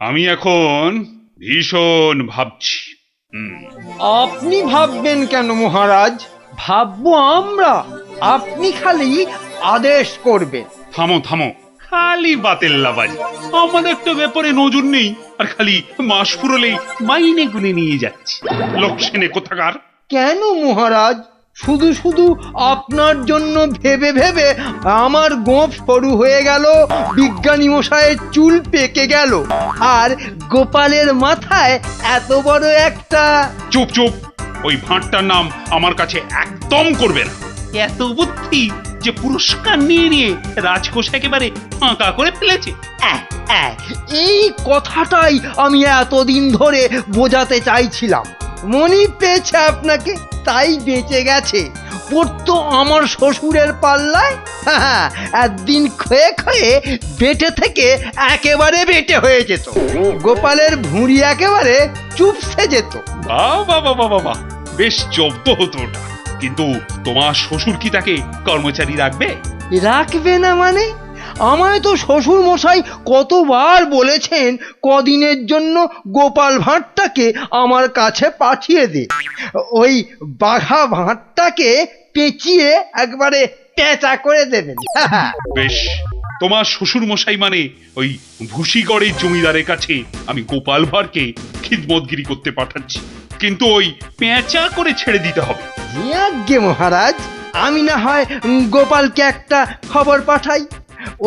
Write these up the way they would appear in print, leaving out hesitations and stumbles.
আমি এখন ভীষণ ভাবছি। আপনি ভাববেন কেন মহারাজ? ভাববো আমরা। আপনি খালি আদেশ করবেন। থামো থামো, খালি বাতেল্লাবাজি। আমাদের তো ব্যাপারে নজর নেই, আর খালি মাস ফুরলেই মাইনে গুনে নিয়ে যাচ্ছে। লোকসেনে কোথাকার। কেন মহারাজ? শুধু শুধু আপনার জন্য ভেবে ভেবে আমার গোঁফ সরু হয়ে গেল, বিজ্ঞানী মশাইয়ের চুল পেকে গেল, আর গোপালের মাথায় এত বড় একটা... চুপ চুপ, ওই ভাঁটটার নাম আমার কাছে একদম করবে না। এত বুদ্ধি যে পুরস্কার নিয়ে নিয়ে রাজকোষ একেবারে ফাঁকা করে ফেলেছে। এই কথাটাই আমি এতদিন ধরে বোঝাতে চাইছিলাম। মনি পেয়েছে আপনাকে, তাই বেঁচে গেছে। পড়তো আমার শ্বশুরের পাল্লায়, একদিন ক্ষয়ে ক্ষয়ে বেটে থেকে একেবারে বেটে হয়ে যেত। গোপালের ভুঁড়ি একেবারে চুপসে যেত। বাহ বাহ বাহ বাহ বাহ, বেশ জব্দ হতো ওটা। কিন্তু তোমার শ্বশুর কি তাকে কর্মচারী রাখবে? রাখবে না মানে? আমায় তো শ্বশুর মশাই কতবার বলেছেন কদিনের জন্য গোপাল ভাঁড়টাকে আমার কাছে পাঠিয়ে দে। ওই বাঘা ভাঁড়টাকে পেঁচিয়ে একবারে পেঁচা করে দেবেন। বেশ, তোমার শ্বশুর মশাই মানে ওই ভুসিগড়ের জমিদারের কাছে আমি গোপাল ভাঁড়কে খিদমতগিরি করতে পাঠাচ্ছি, কিন্তু ওই পেঁচা করে ছেড়ে দিতে হবে। আজ্ঞে মহারাজ, আমি না হয় গোপালকে একটা খবর পাঠাই।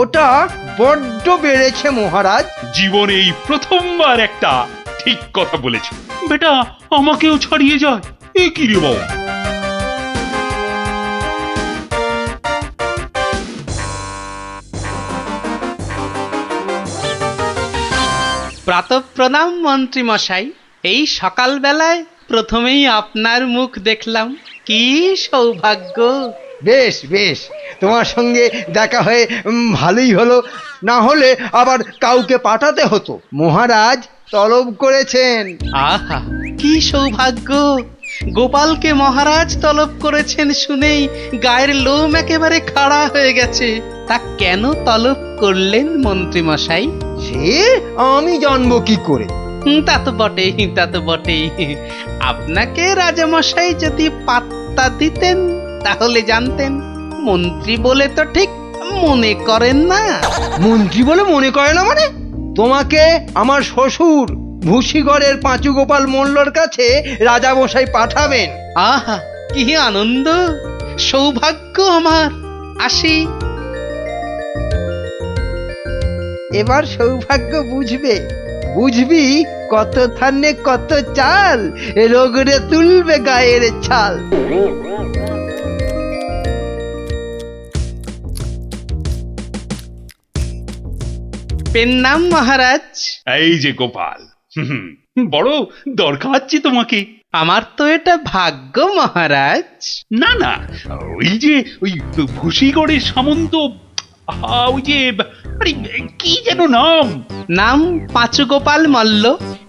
ওটা বড্ড বেড়েছে মহারাজ। জীবনে এই প্রথমবার একটা ঠিক কথা বলেছে। বেটা আমাকেও ছাড়িয়ে যায়, এ কি রে বাবা। প্রাতঃপ্রণাম মন্ত্রী মশাই। এই সকালবেলায় প্রথমেই আপনার মুখ দেখলাম, কি সৌভাগ্য। বেশ বেশ, তোমার সঙ্গে দেখা হয়ে ভালোই হলো। না হলে আবার কাউকে পাঠাতে হতো। মহারাজ তলব করেছেন। আহা, কি সৌভাগ্য। গোপালকে মহারাজ তলব করেছেন শুনেই গায়ের লোম একেবারে খাড়া হয়ে গেছে। তা কেন তলব করলেন মন্ত্রী মশাই? সে আমি জানবো কি করে? তা তো বটেই, তা তো বটেই। আপনাকে রাজামশাই যদি পাত্তা দিতেন তাহলে জানতেন। মন্ত্রী বলে তো ঠিক মনে করেন না। মন্ত্রী বলে মনে করে না মানে? তোমাকে আমার শ্বশুর ভুসিগড়ের পাঁচু গোপাল মোল্লর কাছে রাজামশাই পাঠাবেন। আহা, কি আনন্দ, সৌভাগ্য আমার। আসি। এবার সৌভাগ্য বুঝবে। বুঝবি কত ধানে কত চাল, রোগরে তুলবে গায়ের ছাল। পেন নাম মহারাজ। এই যে গোপাল, বড় দরকার আছে তোমাকে। আমার তো এটা ভাগ্য মহারাজ। না না, ওই যে ওই ভুসিগড়ের সামন্ত, ওই যে আরে কি যেন নাম। নাম পাঁচু গোপাল মল্ল,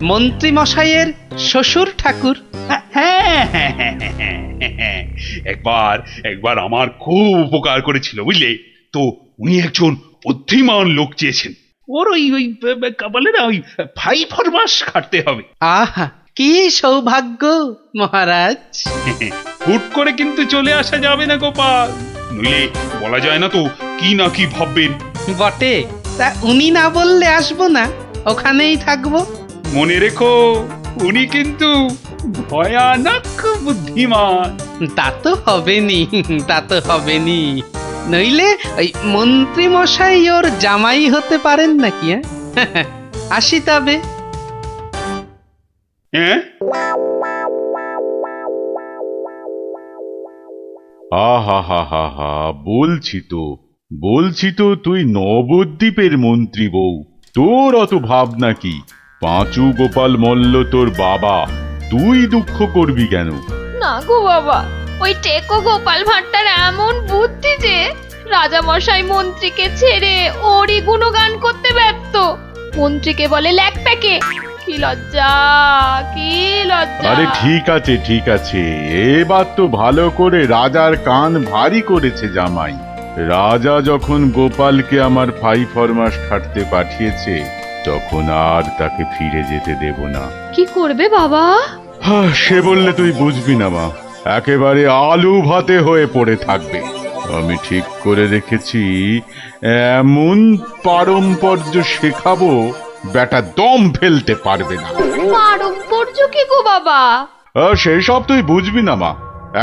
মন্ত্রী মশাইয়ের শ্বশুর ঠাকুর। হ্যাঁ হ্যাঁ হ্যাঁ হ্যাঁ হ্যাঁ, একবার একবার আমার খুব উপকার করেছিল বুঝলে তো। উনি একজন বুদ্ধিমান লোক চেয়েছেন। ওর ওই ওই কাবালের ওই 5 মাস খাটতে হবে। আহা, কি সৌভাগ্য মহারাজ। হুট করে কিন্তু চলে আসা যাবে না গোপাল, নইলে বলা যায় না তো কি না কি ভাববেন। বটে, তা উনি না বললে আসবো না, ওখানেই থাকবো। মনে রেখো, উনি কিন্তু ভয়ানক বুদ্ধিমান। তা তো হবেনি, তা তো হবেনি। নইলে ওই মন্ত্রী মশাই ওর জামাই হতে পারেন নাকি? আসি তবে। হ্যাঁ, আহা হা হা হা, বলছি তো তুই নবদ্বীপের মন্ত্রী বউ, তোর অত ভাবনা কি? পাঁচু গোপাল মল্ল তোর বাবা, তুই দুঃখ করবি কেন? না গো বাবা, ওই টেকো গোপাল ভাঁড়টার এমন বুদ্ধি যে রাজামশাই মন্ত্রীকে ছেড়ে ওরই গুণগান করতে ব্যস্ত। মন্ত্রীকে বলে ল্যাকপ্যাকে। কি লজ্জা, কি লজ্জা। আরে ঠিক আছে, এবার তো ভালো করে রাজার কান ভারী করেছে জামাই। রাজা যখন গোপালকে আমার 5 মাস খাটতে পাঠিয়েছে, তখন আর তাকে ফিরে যেতে দেব না। কি করবে বাবা? সে বললে তুই বুঝবি না মা, একেবারে আলু ভাতে হয়ে পড়ে থাকবে। আমি ঠিক করে রেখেছি, এমন পারম্পর্য শেখাবো বেটা দম ফেলতে পারবে না। পারম্পর্য কি গো বাবা? সেই সব তুই বুঝবি না মা।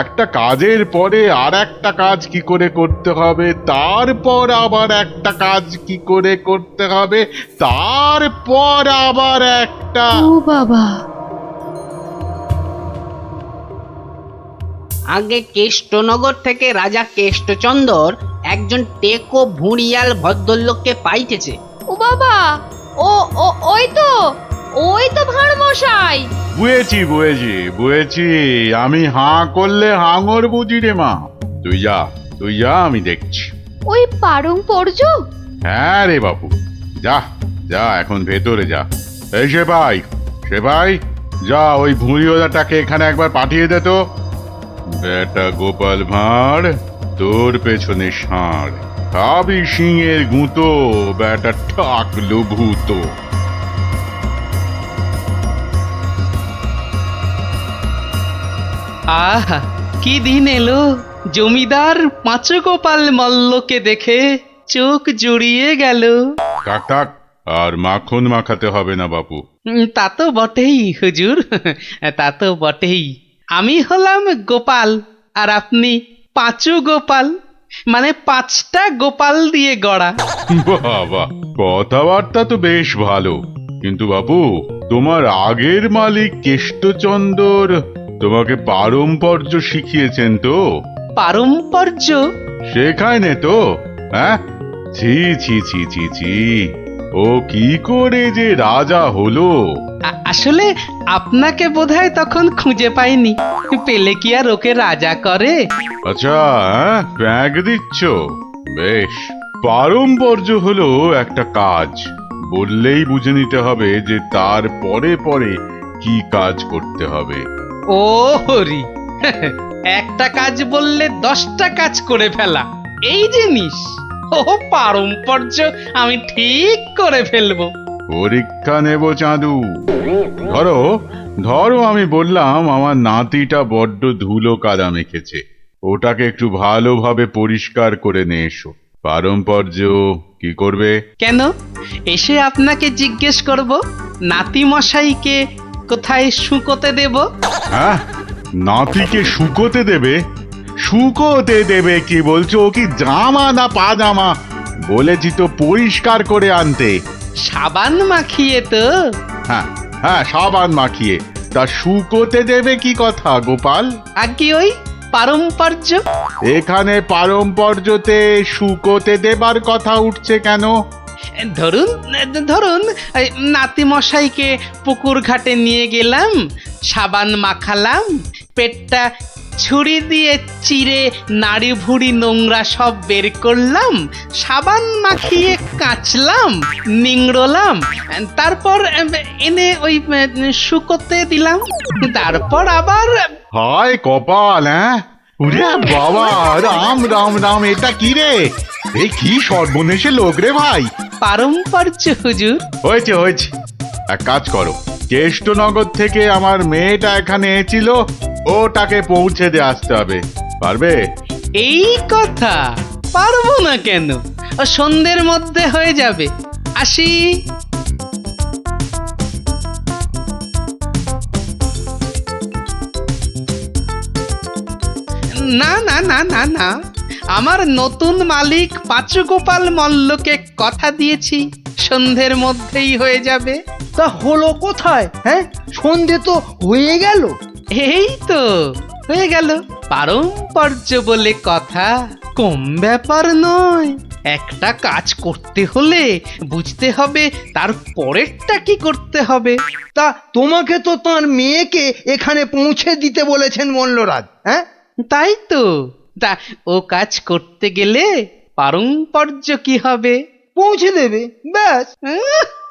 একটা কাজের পরে আর একটা কাজ কি করে করতে হবে, তারপর আবার একটা কাজ কি করে করতে হবে, তারপর আবার একটা। ও বাবা, আগে কেষ্টনগর থেকে রাজা কেষ্টচন্দর একজন টেকো ভুঁড়িয়াল ভদ্রলোককে পাইতেছে। ও বাবা, ও ও ওই তো ভাঁড় মশাই। বুঝেছি বুঝেছি বুঝেছি, আমি হাঁ করলে হাঙর বুঝি রে মা। তুই যা আমি দেখছি। ওই পারম্পর্য? হ্যাঁ রে বাবু, যা যা এখন ভেতরে যা। এই সেপাই যা, ওই ভুঁড়িওয়ালাটাকে এখানে একবার পাঠিয়ে দে তো। বেটা গোপাল ভাঁড়, তোর পেছনে ষাঁড়, খাবি সিংয়ের গুঁতো, বেটা ঠাকলো ভূত। আহা, কি দিন এলো! জমিদার পাঁচগোপাল মল্লকে দেখে চোখ জুড়িয়ে গেল। কাক আর মাখন মাখাতে হবে না বাপু। তা তো বটেই হুজুর, তা তো বটেই। আমি হলাম গোপাল আর আপনি পাঁচু গোপাল, মানে 5টা গোপাল দিয়ে গড়া। বাবা, কথাবার্তা তো বেশ ভালো, কিন্তু বাপু তোমার আগের মালিক কেষ্টচন্দর তোমাকে পারম্পর্য শিখিয়েছেন তো? পারম্পর্য? শেখায় নে তো? হ্যাঁ, ছি ছি ছি ছি ছি, ও কি করে যে রাজা হলো? আসলে আপনাকে বোধহয় তখন খুঁজে পাইনি, পেলে কি আর ওকে রাজা করে? আচ্ছা, ব্যাগ দিচ্ছ? বেশ। পারম্পর্য হলো একটা কাজ, বললেই বুঝে নিতে হবে যে তার পরে পরে কি কাজ করতে হবে। ও হরি, একটা কাজ বললে 10টা কাজ করে ফেলা, এই জিনিস। ও পারম্পর্য আমি ঠিক করে ফেলবো। পরীক্ষা নেব চাঁদু। ধরো আমি বললাম আমার নাতিটা বড্ড ধুলো কাদা মেখেছে, ওটাকে একটু ভালোভাবে পরিষ্কার করে নিয়ে এসো। পারম্পর্য কি করবে? কেন, এসে আপনাকে জিজ্ঞেস করব নাতি মশাইকে কোথায় শুকোতে দেব? হ্যাঁ, নাতিকে শুকোতে দেবে? শুকোতে দেবে কি বলছো? ও কি জামা না পাজামা? বলেছি তো পরিষ্কার করে আনতে। সাবান মাখিয়ে তো? হ্যাঁ হ্যাঁ, সাবান মাখিয়ে। তা শুকোতে দেবে কি কথা গোপাল? আর কি ওই পারম্পর্য? এখানে পারম্পর্যতে শুকোতে দেবার কথা উঠছে কেন? ধরুন এই নাতি মশাইকে পুকুর ঘাটে নিয়ে গেলাম, সাবান মাখালাম, পেটটা ছুরি দিয়ে চিরে নাড়ি ভুড়ি নোংরা সব বের করলাম, সাবান মাখিয়ে কাচলাম, নিংড়লাম, তারপর এনে ওই শুকোতে দিলাম, তারপর আবার। হায় কপাল! হ্যাঁ, ওরে বাবা, রাম রাম রাম, এটা কি রে? এই কি সর্বনেশে লোক রে ভাই! পারম্পর্য হুজুর। হয়েছে হয়েছে, এক কাজ করো, কেষ্টনগর থেকে আমার মেয়েটা এখানে এসেছিল, ওটাকে পৌঁছে দিয়ে আসতে হবে। পারবে? এই কথা, পারবো না কেন? ও সন্ধ্যের মধ্যে হয়ে যাবে। আসি। না না না না না, আমার নতুন মালিক পাঁচুগোপাল মল্লকে কথা দিয়েছি সন্ধ্যের মধ্যেই হয়ে যাবে। তা হলো কোথায়? হ্যাঁ, সন্ধে তো হয়ে গেল। এই তো হয়ে গেল। পারম্পর্য বলে কথা, কম ব্যাপার নয়। একটা কাজ করতে হলে বুঝতে হবে তার পরেরটা কি করতে হবে। তা তোমাকে তো তার মেয়েকে এখানে পৌঁছে দিতে বলেছেন মল্লরাজ। হ্যাঁ, তাই তো। তা ও কাজ করতে গেলে পারম্পর্য কি হবে? পৌঁছে দেবে, ব্যাস।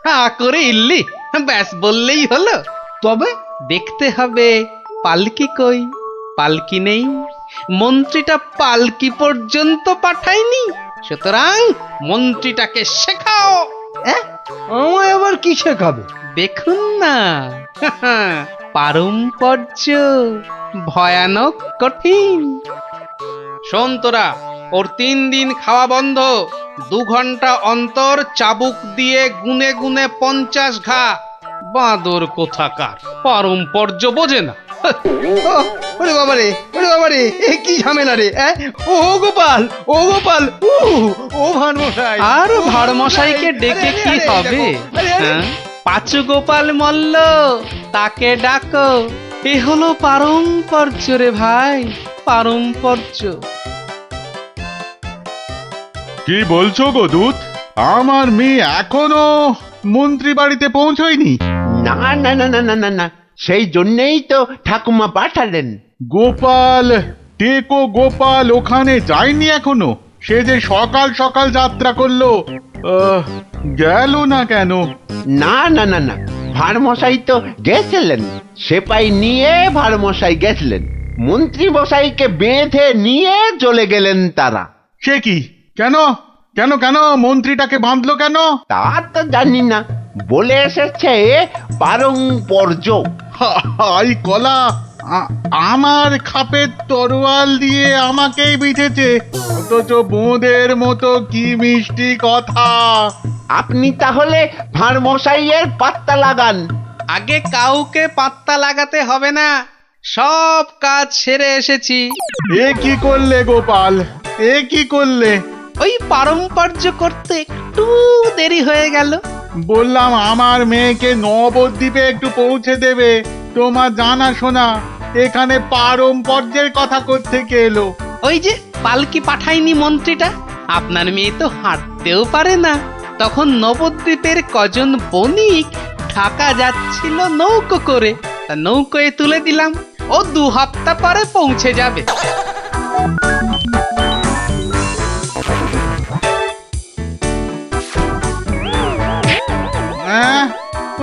হা করে ইল্লি, ব্যাস বললেই হলো। তবে দেখতে হবে পালকি কই। পালকি নেই, মন্ত্রীটা পালকি পর্যন্ত পাঠায়নি, সুতরাং মন্ত্রীটাকে শেখাও। আমায় আবার কি শেখাবে? দেখুন না, পারম্পর্য ভয়ানক কঠিন। শোন তোরা, ওর 3 দিন খাওয়া বন্ধ, 2 ঘন্টা অন্তর চাবুক দিয়ে গুনে গুনে 50 ঘা। বাঁদর কোথাকার, পারম্পর্য বোঝে না। ও, ওরে বাবারে, ওরে বাবারে, এ কি ঝামেলা রে? ও গোপাল, ও গোপাল, ও ভানমশাই। আর ভাড়মশাইকে ডেকে কি হবে? হ্যাঁ? পাঁচু গোপাল মল্ল, তাকে ডাকো। এ হলো পারম্পর্য রে ভাই, পারম্পর্য। কি বলছো গো দূত? আমার মেয়ে এখনো মন্ত্রী বাড়িতে পৌঁছয়নি? না না না না না না না, সেই জন্যেই তো ঠাকুমা পাঠালেন। গোপাল, টেকো গোপাল ওখানে যায়নি এখনো? সে যে সকাল সকাল যাত্রা করলো, গেল না কেন? না না না না, ভাড়মশাই তো গেছিলেন, সেপাই নিয়ে ভাড়মশাই গেছিলেন, মন্ত্রী মশাইকে বেঁধে নিয়ে চলে গেলেন তারা। সে কি? কেন কেন কেন মন্ত্রীটাকে বাঁধলো কেন? তা তো জানি না, বলে এসেছে পারম্পর্য। হাই কলা, আমার খাপের তরোয়াল দিয়ে আমাকেই বিঁধেছে, অথচ বোঁদের মতো কি মিষ্টি কথা। আপনি তাহলে ভাড়মশাইয়ের পাত্তা লাগান। আগে কাউকে পাত্তা লাগাতে হবে না, সব কাজ সেরে এসেছি। এ কি করলে গোপাল, এ কি করলে? ওই পারম্পর্য করতে একটু দেরি হয়ে গেল। বললাম আমার মেয়েকে নবদ্বীপে একটু পৌঁছে দেবে, তোমার জানা শোনা এখানে পারম্পর্যের কথা কোত্থেকে এলো? ওই যে পালকি পাঠায়নি মন্ত্রীটা, আপনার মেয়ে তো হাঁটতেও পারে না। তখন নবদ্বীপের কজন বণিক ঢাকা যাচ্ছিল নৌকো করে, তা নৌকোয় তুলে দিলাম, ও 2 হপ্তাহ পরে পৌঁছে যাবে। হ্যাঁ,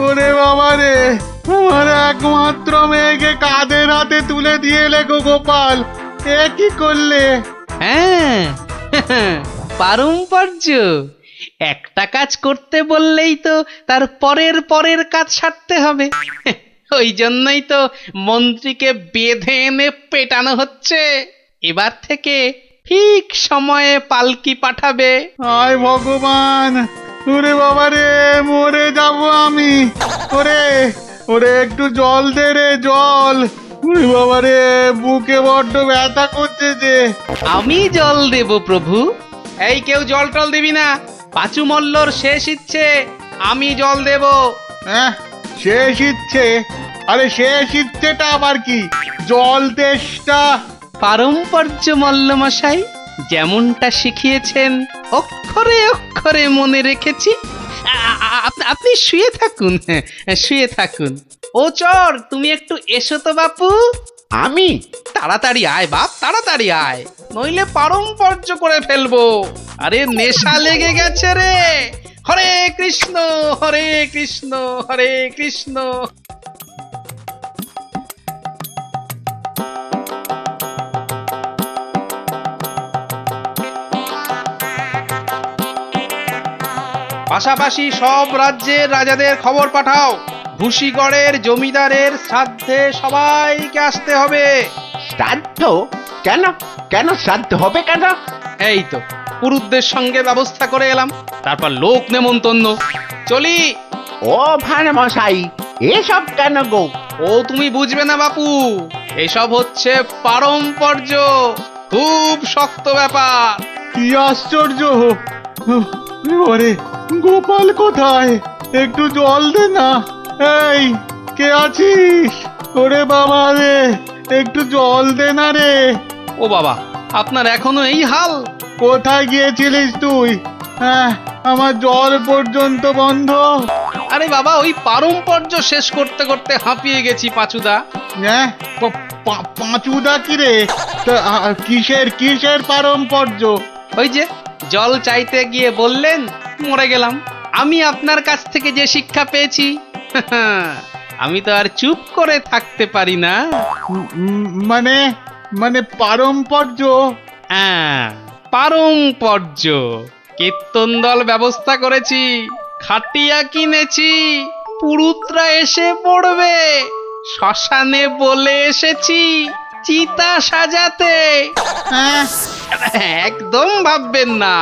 ওরে বাবা রে, আমার একমাত্র মেয়েকে কাঁধের হাতে তুলে দিয়ে এলে গো গোপাল, এ কি করলে? হ্যাঁ, পারম্পর্য। একটা কাজ করতে বললেই তো তার পরের পরের কাজ সারতে হবে। ওই জন্যই তো মন্ত্রীকে বেঁধে এনে পেটানো হচ্ছে। এবার থেকে ঠিক সময়ে পালকি পাঠাবে। হায় ভগবান, ওরে বাবা রে, মরে যাব আমি। ওরে ওরে, একটু জল দে রে, জল। ওরে বাবা রে, বুকে বড্ড ব্যথা করছে যে। আমি জল দেব প্রভু। এই কেউ জল টল দিবি না, পাঁচু মল্লর শেষ ইচ্ছে, আমি জল দেব। হ্যাঁ, শেষ ইচ্ছে? আরে শেষ ইচ্ছেটা আবার কি? জল তেষ্টা। পারম্পর্য মল্লমশাই, যেমনটা শিখিয়েছেন অক্ষরে অক্ষরে মনে রেখেছি। আপনি শুয়ে থাকুন, শুয়ে থাকুন। ও চর, তুমি একটু এসো তো বাপু। আমি? তাড়াতাড়ি আয় বাপ, তাড়াতাড়ি আয়, নইলে পারম্পর্য করে ফেলবো। আরে নেশা লেগে গেছে রে। হরে কৃষ্ণ, হরে কৃষ্ণ, হরে কৃষ্ণ। পাশাপাশি সব রাজ্যের রাজাদের খবর পাঠাও, ভুসিগড়ের জমিদারের শ্রাদ্ধে সবাইকে আসতে হবে। শ্রাদ্ধ? কেন কেন শ্রাদ্ধ হবে কেন? এই তো পুরুতদের সঙ্গে ব্যবস্থা করে এলাম, তারপর লোক নেমন্তন্ন। চলি। ও ভাড়মশাই, এসব কেন গো? ও তুমি বুঝবে না বাপু, এসব হচ্ছে পারম্পর্য, খুব শক্ত ব্যাপার। কি আশ্চর্য! ওরে গোপাল কোথায়? একটু জল দে না। এই, কে আছিস? ওরে বাবা রে, একটু জল দে না রে। ও বাবা, আপনার এখনো এই হাল? কোথায় গিয়েছিলিস তুই? হ্যাঁ, আমার জল পর্যন্ত বন্ধ। আরে বাবা, ওই পারম্পর্য শেষ করতে করতে হাঁপিয়ে গেছি পাঁচুদা। হ্যাঁ, পাঁচুদা কি রে? তা, কিসের কিসের পারম্পর্য? ওই যে জল চাইতে গিয়ে বললেন, মরে গেলাম। আমি আপনার কাছ থেকে যে শিক্ষা পেয়েছি, আমি তো আর চুপ করে থাকতে পারি না। মানে মানে পারম্পর্য? হ্যাঁ, পারম্পর্য। কীর্তন দল ব্যবস্থা করেছি, খাটিয়া কিনেছি, পুরুতরা এসে পড়বে। শ্মশানে বলে এসেছি চিতা সাজাতে। একদম ভাববেন না,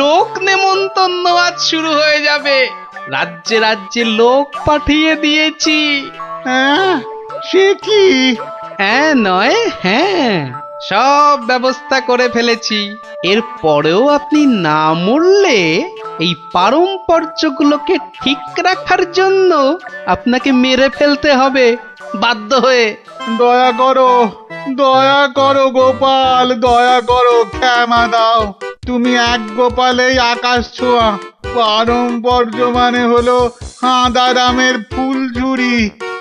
লোক নেমন্তন্ন আজ শুরু হয়ে যাবে। রাজ্যে রাজ্যে লোক পাঠিয়ে দিয়েছি। হ্যাঁ, সে কি? হ্যাঁ নয় হ্যাঁ, সব ব্যবস্থা করে ফেলেছি। এর পরেও আপনি না মরলে এই পারম্পর্যগুলোকে ঠিক রাখার জন্য আপনাকে মেরে ফেলতে হবে বাধ্য হয়ে। দয়া করো গোপাল, দয়া করো, ক্ষমা দাও। তুমি এক গোপালেই আকাশ ছোঁয়া। পারম্পর্য মানে হলো হাঁদারামের ফুলঝুরি।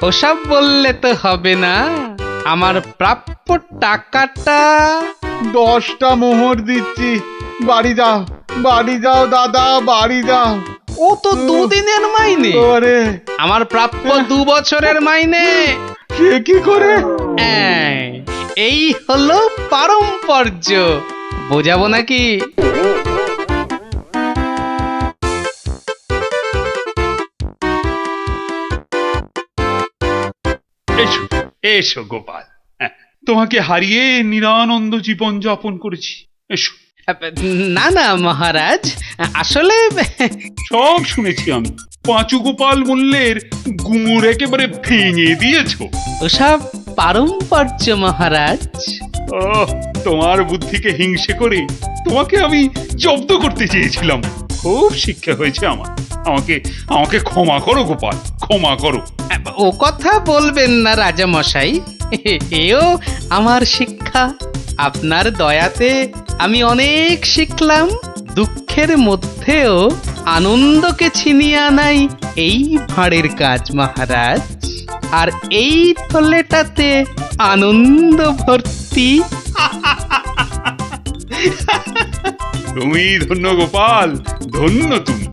ওসব বললে তো হবে না। আমার প্রাপ্য টাকাটা 10টা মোহর দিচ্ছি। বাড়ি যাও দাদা, বাড়ি যাও। ও তো দুদিনের মাইনে। ওরে, আমার প্রাপ্য 2 বছরের মাইনে। সে কি করে? এই হলো পারম্পর্য, বোঝাবো নাকি? এসো এসো গোপাল, হ্যাঁ, তোমাকে হারিয়ে নিরানন্দ জীবন যাপন করেছি। এসো। না না মহারাজ, আসলে সব শুনেছি আমি। পাঁচু গোপাল মূল্যের গুমুর একেবারে ভেঙে দিয়েছো। ওসব পারম্পর্য মহারাজ। ও, তোমার বুদ্ধিকে হিংসে করে তোমাকে আমি জব্দ করতে চেয়েছিলাম। খুব শিক্ষা হয়েছে আমার। আমাকে ক্ষমা করো গোপাল, ক্ষমা করো। ও কথা বলবেন না রাজা মশাই, এও আমার শিক্ষা। আপনার দয়াতে আমি অনেক শিখলাম। দুঃখের মধ্যেও আনন্দকে ছিনিয়ে আনাই এই ভাঁড়ের কাজ মহারাজ। আর এই থলেটাতে আনন্দ ভর্তি। তুমি ধন্য গোপাল, ধন্য তুমি।